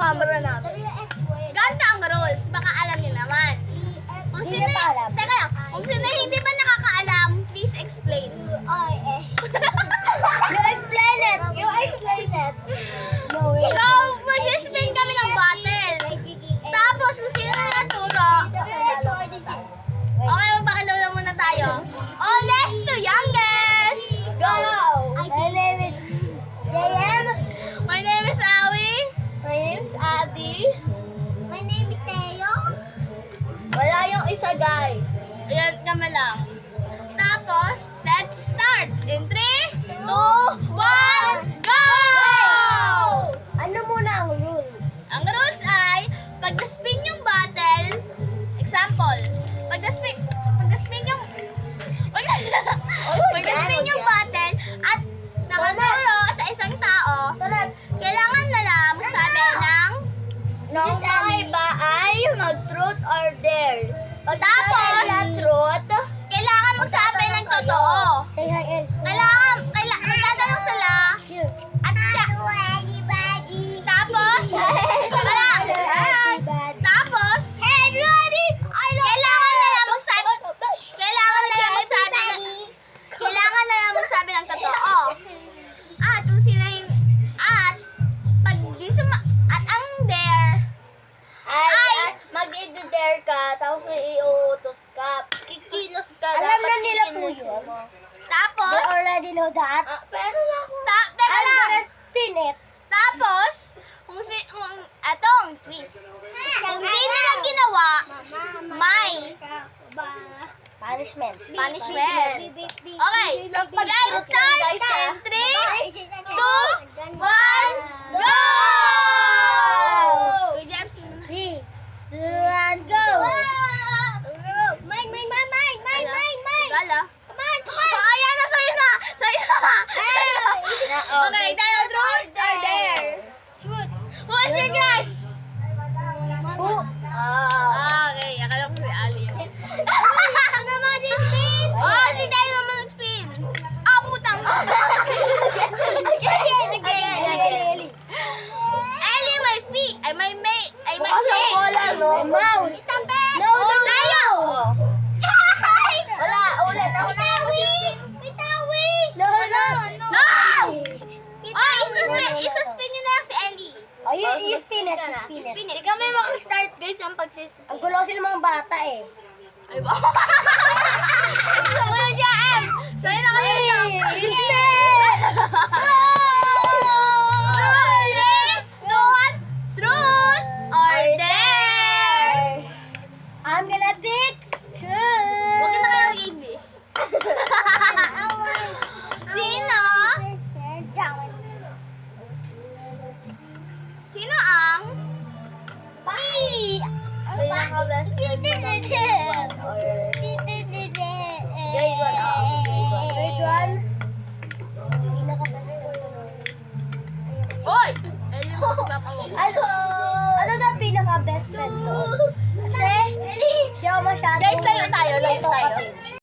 camera natin. Ganito ang rules. Baka alam niyo naman. Kung sino, teka lang. Kung sino hindi ba nakakaalam, please explain. You explain it! You explain it! So, mag-spin kami ng bottle. Tapos, kung sino na naturo, okay, magpakalaw muna tayo. Oldest to youngest! Go! My name is JM. My name is Awi. My name is Adi. My name is Teo. Wala yung isa, guys. Ayan kami lang. Tapos, let's start. In 3, 2, 1, go! Ano muna ang rules? Ang rules ay, pag na-spin yung bottle, example, pag na-spin yung, pag na-spin yung bottle, at nakaturo sa isang tao, kailangan na lang magsabi ng, Nung mga iba ay mag-truth or dare. Tapos, truth, kailangan magsabi ng totoo. say hi, Elsa. Magtatanong sila, at tapos, tapos, kailangan na lang magsabi ng totoo. At kung sila yung, at pag di at ang dare, Ay, mag-i-dare ka, tapos may iuutos ka. Kikilos ka. Alam dapat na nila po kikilos yun. mo. tapos, They already know that. Pero ako. teka I'm lang, gonna spin it. tapos, atong twist. Kung di nila ginawa, may Punishment. punishment. Okay, so pag let's truth lang, start guys, in 3, 2, 1, go! Kuya James, 3, 2, 1, go! Mine. Gala. Come on. Oh, ayan na, sa'yo na! Sa'yo na! Okay, tayo, truth or dare? Who is your crush? Who? Okay, akala ko si Ali. Oh, si Tayo naman nag-spin. Ah, putang. Again. Ellie, my feet. Ay, my Wala, no? Mouse. No, tayo. Wala, ulit. Ako na lang No. No! Oh, isuspin nyo na lang si Ellie. Oh, you spin it. You spin it. Spin it. Hindi kami mag-start, guys, ang pagsispin. Ang gulo kasi ng mga bata eh. Ay, ba? Kuya Jem, sa'yo na kayo lang. Truth or dare? I'm gonna pick Huwag ka na kayo truth. mag-English. Sino? Sino ang? Pinaka-best friend mo ng grade 1 or grade 1, Grade 1. Hoy! Ellie, mas papawag. Ano na pinaka-best friend ko? Kasi, di ako masyado. Guys, tayo tayo. Live tayo.